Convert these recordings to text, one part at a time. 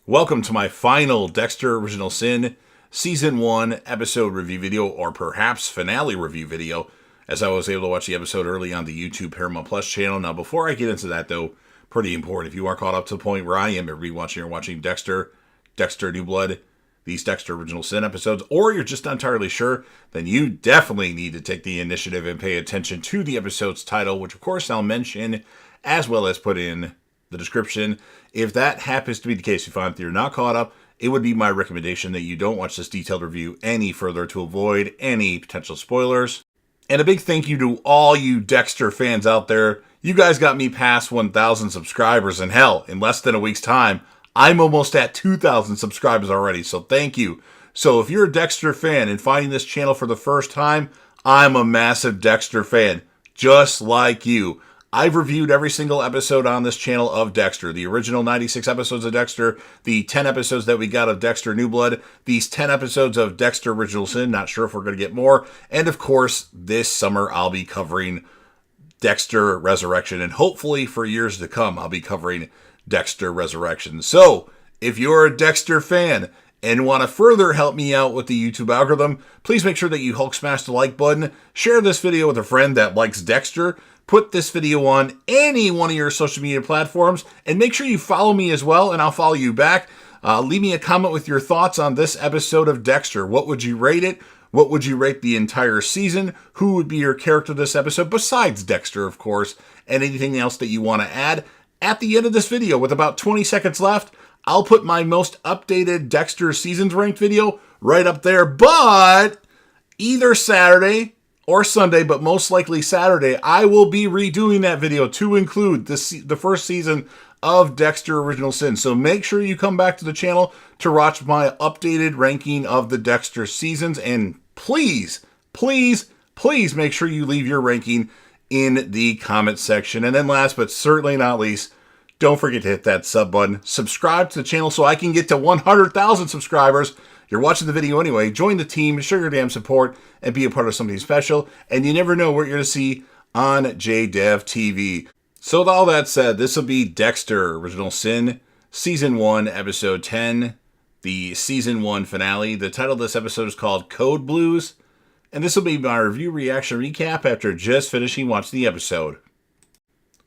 Welcome to my final Dexter Original Sin Season 1 episode review video, or perhaps finale review video, as I was able to watch the episode early on the YouTube Paramount Plus channel. Now, before I get into that, though, pretty important, if you are caught up to the point where I am at rewatching or watching Dexter New Blood, these Dexter Original Sin episodes, or you're just not entirely sure, then you definitely need to take the initiative and pay attention to the episode's title, which of course I'll mention, as well as put in the description. If that happens to be the case, if you're not caught up, it would be my recommendation that you don't watch this detailed review any further to avoid any potential spoilers. And a big thank you to all you Dexter fans out there. You guys got me past 1,000 subscribers, and hell, in less than a week's time, I'm almost at 2,000 subscribers already, so thank you. So if you're a Dexter fan and finding this channel for the first time, I'm a massive Dexter fan, just like you. I've reviewed every single episode on this channel of Dexter. The original 96 episodes of Dexter, the 10 episodes that we got of Dexter New Blood, these 10 episodes of Dexter Original Sin, not sure if we're going to get more, and of course, this summer I'll be covering Dexter Resurrection, and hopefully for years to come, I'll be covering Dexter Resurrection. So, if you're a Dexter fan and want to further help me out with the YouTube algorithm, please make sure that you Hulk smash the like button, share this video with a friend that likes Dexter, put this video on any one of your social media platforms, and make sure you follow me as well, and I'll follow you back. Leave me a comment with your thoughts on this episode of Dexter. What would you rate it? What would you rate the entire season? Who would be your character this episode, besides Dexter, of course, and anything else that you want to add? At the end of this video, with about 20 seconds left, I'll put my most updated Dexter Seasons ranked video right up there, but either Saturday or Sunday, but most likely Saturday, I will be redoing that video to include the first season of Dexter Original Sin. So make sure you come back to the channel to watch my updated ranking of the Dexter seasons, and please, please, please make sure you leave your ranking in the comment section. And then last but certainly not least, don't forget to hit that sub button. Subscribe to the channel so I can get to 100,000 subscribers. You're watching the video anyway. Join the team, show your damn support, and be a part of something special. And you never know what you're going to see on JDev TV. So with all that said, this will be Dexter Original Sin, Season 1, Episode 10, the Season 1 finale. The title of this episode is called Code Blues. And this will be my review reaction recap after just finishing watching the episode.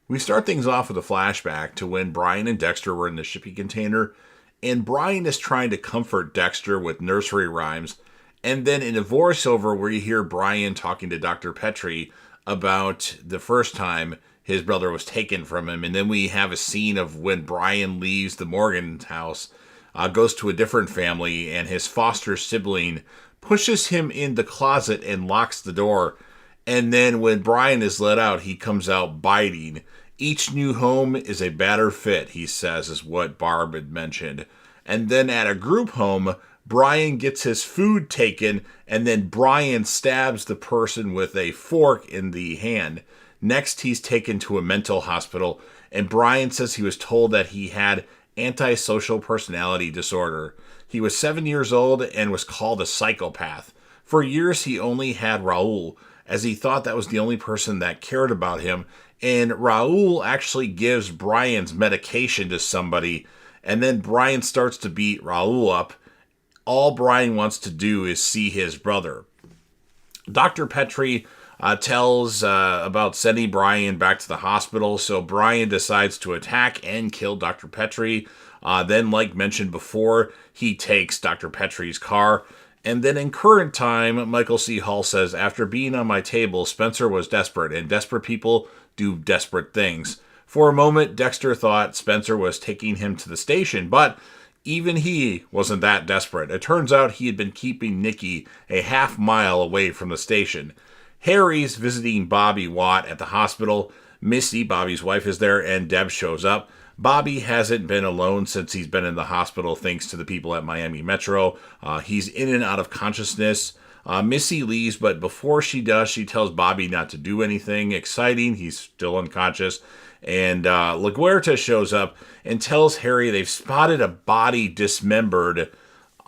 We start things off with a flashback to when Brian and Dexter were in the shipping container, and Brian is trying to comfort Dexter with nursery rhymes. And then in a voiceover where you hear Brian talking to Dr. Petrie about the first time his brother was taken from him. And then we have a scene of when Brian leaves the Morgan house, goes to a different family, and his foster sibling pushes him in the closet and locks the door. And then when Brian is let out, he comes out biting. Each new home is a better fit, he says, is what Barb had mentioned. And then at a group home, Brian gets his food taken, and then Brian stabs the person with a fork in the hand. Next, he's taken to a mental hospital, and Brian says he was told that he had antisocial personality disorder. He was 7 years old and was called a psychopath. For years, he only had Raul, as he thought that was the only person that cared about him. And Raul actually gives Brian's medication to somebody, and then Brian starts to beat Raul up. All Brian wants to do is see his brother. Dr. Petrie tells about sending Brian back to the hospital, so Brian decides to attack and kill Dr. Petrie. Then, like mentioned before, he takes Dr. Petrie's car. And then in current time, Michael C. Hall says, after being on my table, Spencer was desperate, and desperate people do desperate things. For a moment, Dexter thought Spencer was taking him to the station, but even he wasn't that desperate. It turns out he had been keeping Nikki a half-mile away from the station. Harry's visiting Bobby Watt at the hospital. Missy, Bobby's wife, is there, and Deb shows up. Bobby hasn't been alone since he's been in the hospital thanks to the people at Miami Metro. He's in and out of consciousness. Missy leaves, but before she does, she tells Bobby not to do anything exciting. He's still unconscious. And LaGuerta shows up and tells Harry they've spotted a body dismembered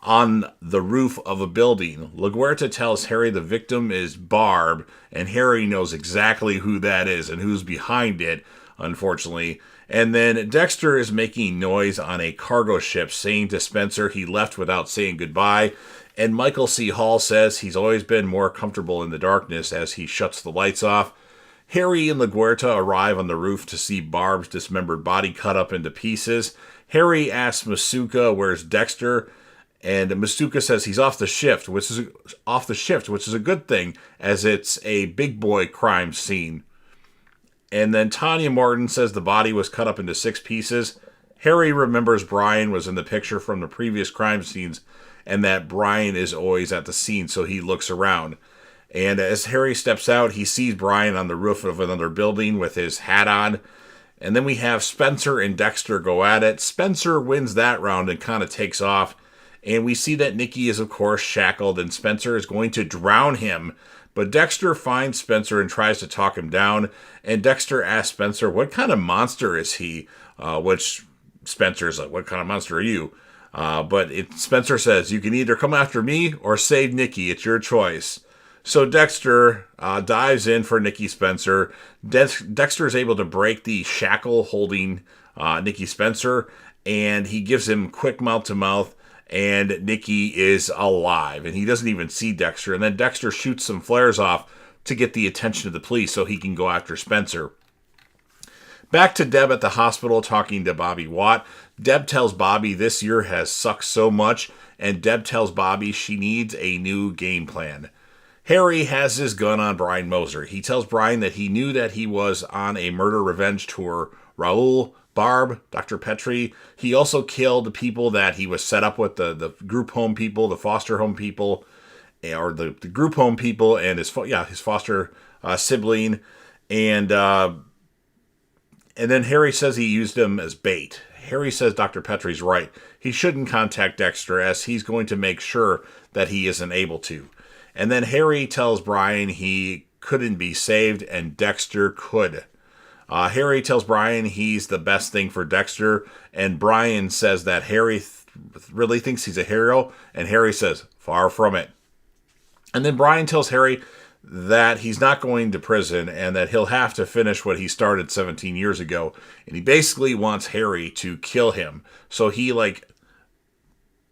on the roof of a building. LaGuerta tells Harry the victim is Barb, and Harry knows exactly who that is and who's behind it, unfortunately. And then Dexter is making noise on a cargo ship, saying to Spencer he left without saying goodbye. And Michael C. Hall says he's always been more comfortable in the darkness as he shuts the lights off. Harry and LaGuerta arrive on the roof to see Barb's dismembered body cut up into pieces. Harry asks Masuka where's Dexter, and Masuka says he's off the shift, which is a good thing, as it's a big boy crime scene. And then Tanya Martin says the body was cut up into 6 pieces. Harry remembers Brian was in the picture from the previous crime scenes, and that Brian is always at the scene, so he looks around. And as Harry steps out, he sees Brian on the roof of another building with his hat on. And then we have Spencer and Dexter go at it. Spencer wins that round and kind of takes off. And we see that Nikki is, of course, shackled, and Spencer is going to drown him. But Dexter finds Spencer and tries to talk him down. And Dexter asks Spencer, what kind of monster is he? Which Spencer's like, what kind of monster are you? But Spencer says, you can either come after me or save Nikki. It's your choice. So Dexter dives in for Nikki Spencer. Dexter is able to break the shackle holding Nikki Spencer, and he gives him quick mouth-to-mouth, and Nikki is alive. And he doesn't even see Dexter. And then Dexter shoots some flares off to get the attention of the police so he can go after Spencer. Back to Deb at the hospital talking to Bobby Watt. Deb tells Bobby this year has sucked so much, and Deb tells Bobby she needs a new game plan. Harry has his gun on Brian Moser. He tells Brian that he knew that he was on a murder revenge tour. Raul, Barb, Dr. Petrie. He also killed the people that he was set up with, the group home people, the foster home people, or the group home people, and his foster sibling. And then Harry says he used him as bait. Harry says Dr. Petrie's right. He shouldn't contact Dexter, as he's going to make sure that he isn't able to. And then Harry tells Brian he couldn't be saved, and Dexter could. Harry tells Brian he's the best thing for Dexter, and Brian says that Harry really thinks he's a hero, and Harry says, far from it. And then Brian tells Harry that he's not going to prison and that he'll have to finish what he started 17 years ago. And he basically wants Harry to kill him. So he,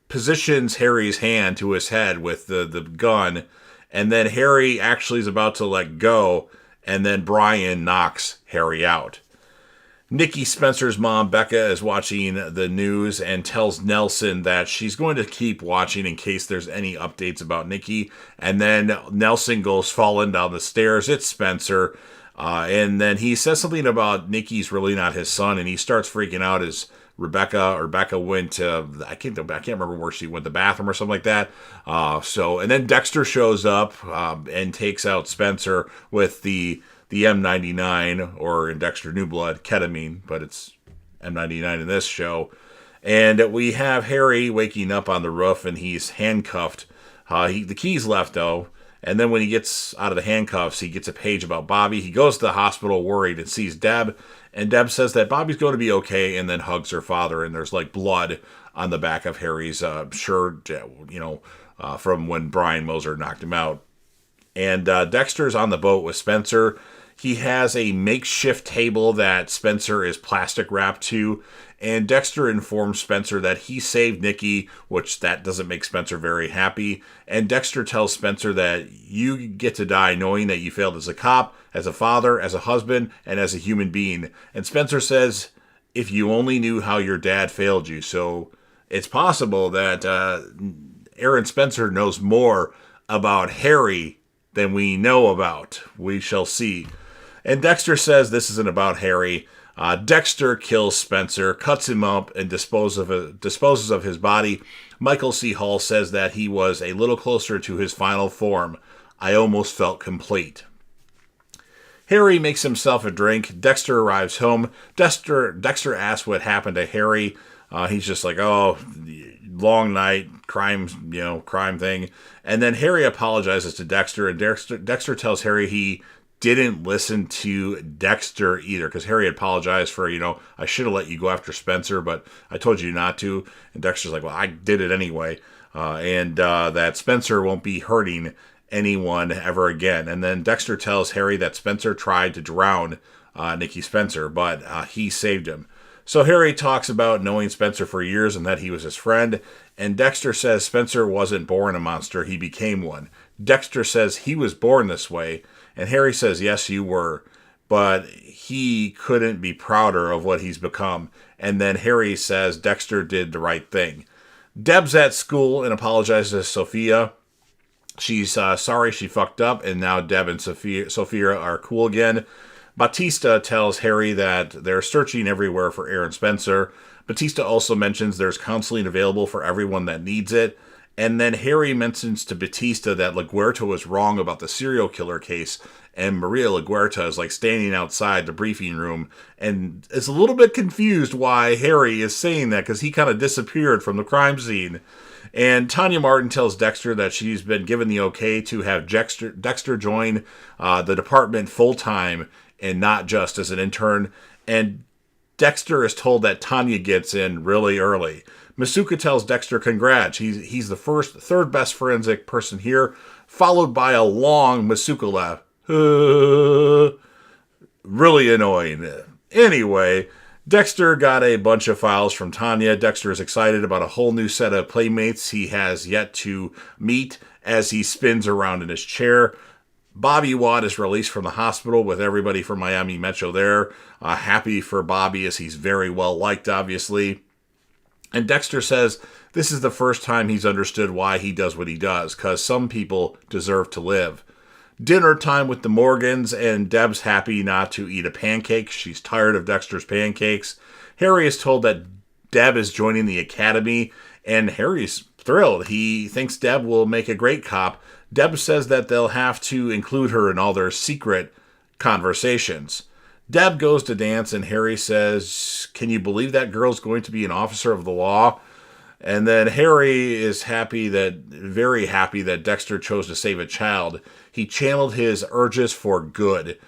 positions Harry's hand to his head with the gun, and then Harry actually is about to let go, and then Brian knocks Harry out. Nikki Spencer's mom, Becca, is watching the news and tells Nelson that she's going to keep watching in case there's any updates about Nikki. And then Nelson goes falling down the stairs. It's Spencer. And then he says something about Nikki's really not his son, and he starts freaking out as Rebecca went to, I can't remember where she went, the bathroom or something like that. And then Dexter shows up and takes out Spencer with the M99, or in Dexter New Blood, ketamine, but it's M99 in this show. And we have Harry waking up on the roof, and he's handcuffed. The key's left, though. And then when he gets out of the handcuffs, he gets a page about Bobby. He goes to the hospital worried and sees Deb. And Deb says that Bobby's going to be okay, and then hugs her father. And there's blood on the back of Harry's shirt, from when Brian Moser knocked him out. And Dexter's on the boat with Spencer. He has a makeshift table that Spencer is plastic wrapped to, and Dexter informs Spencer that he saved Nikki, which that doesn't make Spencer very happy. And Dexter tells Spencer that you get to die knowing that you failed as a cop, as a father, as a husband, and as a human being. And Spencer says, if you only knew how your dad failed you. So it's possible that Aaron Spencer knows more about Harry than we know about. We shall see. And Dexter says this isn't about Harry. Dexter kills Spencer, cuts him up, and disposes of his body. Michael C. Hall says that he was a little closer to his final form. I almost felt complete. Harry makes himself a drink. Dexter arrives home. Dexter asks what happened to Harry. He's just like, oh, long night, crime thing. And then Harry apologizes to Dexter, and Dexter tells Harry he didn't listen to Dexter either, because Harry apologized for, I should have let you go after Spencer, but I told you not to. And Dexter's like, well, I did it anyway. And that Spencer won't be hurting anyone ever again. And then Dexter tells Harry that Spencer tried to drown Nikki Spencer, but he saved him. So Harry talks about knowing Spencer for years and that he was his friend, and Dexter says Spencer wasn't born a monster, he became one. Dexter says he was born this way, and Harry says, yes, you were, but he couldn't be prouder of what he's become. And then Harry says Dexter did the right thing. Deb's at school and apologizes to Sophia. She's sorry she fucked up, and now Deb and Sophia are cool again. Batista tells Harry that they're searching everywhere for Aaron Spencer. Batista also mentions there's counseling available for everyone that needs it. And then Harry mentions to Batista that LaGuerta was wrong about the serial killer case, and Maria LaGuerta is like standing outside the briefing room and is a little bit confused why Harry is saying that, because he kind of disappeared from the crime scene. And Tanya Martin tells Dexter that she's been given the okay to have Dexter join the department full-time and not just as an intern. And Dexter is told that Tanya gets in really early. Masuka tells Dexter congrats. He's the third best forensic person here, followed by a long Masuka laugh. Really annoying. Anyway, Dexter got a bunch of files from Tanya. Dexter is excited about a whole new set of playmates he has yet to meet as he spins around in his chair. Bobby Watt is released from the hospital with everybody from Miami Metro there. Happy for Bobby as he's very well liked, obviously. And Dexter says this is the first time he's understood why he does what he does, because some people deserve to live. Dinner time with the Morgans, and Deb's happy not to eat a pancake. She's tired of Dexter's pancakes. Harry is told that Deb is joining the academy, and Harry's thrilled. He thinks Deb will make a great cop. Deb says that they'll have to include her in all their secret conversations. Deb goes to dance, and Harry says, can you believe that girl's going to be an officer of the law? And then Harry is very happy that Dexter chose to save a child. He channeled his urges for good.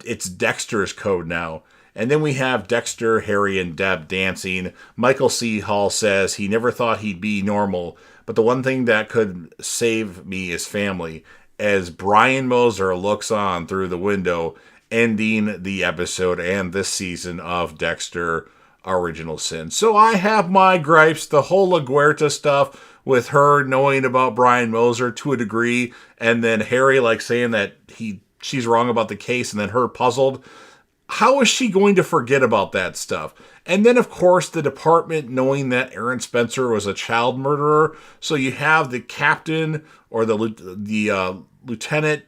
It's Dexter's code now. And then we have Dexter, Harry, and Deb dancing. Michael C. Hall says he never thought he'd be normal, but the one thing that could save me is family, as Brian Moser looks on through the window, ending the episode and this season of Dexter Original Sin. So I have my gripes, the whole LaGuerta stuff with her knowing about Brian Moser to a degree, and then Harry like saying that she's wrong about the case, and then her puzzled. How is she going to forget about that stuff? And then, of course, the department knowing that Aaron Spencer was a child murderer. So you have the captain or the lieutenant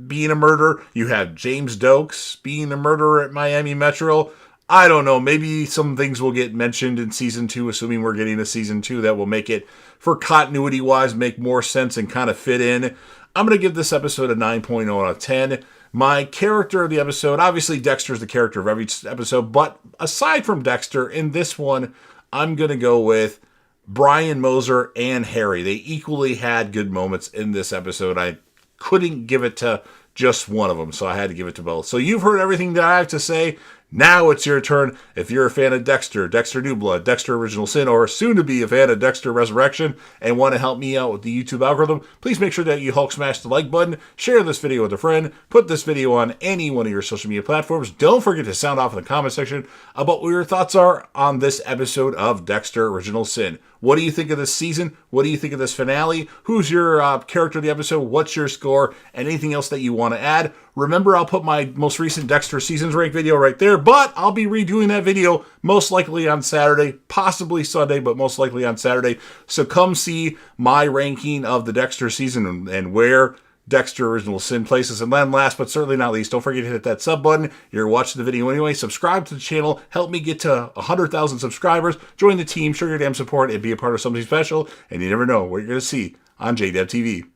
being a murderer. You have James Dokes being a murderer at Miami Metro. I don't know. Maybe some things will get mentioned in season 2, assuming we're getting a season 2, that will make it, for continuity-wise, make more sense and kind of fit in. I'm going to give this episode a 9.0 out of 10. My character of the episode, obviously Dexter's the character of every episode, but aside from Dexter, in this one, I'm going to go with Brian Moser and Harry. They equally had good moments in this episode. I couldn't give it to just one of them, so I had to give it to both. So you've heard everything that I have to say. Now it's your turn. If you're a fan of Dexter, Dexter New Blood, Dexter Original Sin, or soon to be a fan of Dexter Resurrection and want to help me out with the YouTube algorithm, please make sure that you Hulk smash the like button, share this video with a friend, put this video on any one of your social media platforms. Don't forget to sound off in the comment section about what your thoughts are on this episode of Dexter Original Sin. What do you think of this season? What do you think of this finale? Who's your character of the episode? What's your score? And anything else that you want to add? Remember, I'll put my most recent Dexter Seasons Rank video right there, but I'll be redoing that video most likely on Saturday, possibly Sunday, but most likely on Saturday. So come see my ranking of the Dexter season and where Dexter Original Sin places. And then last but certainly not least, don't forget to hit that sub button. You're watching the video anyway. Subscribe to the channel. Help me get to 100,000 subscribers. Join the team. Show your damn support and be a part of something special. And you never know what you're going to see on JDev TV.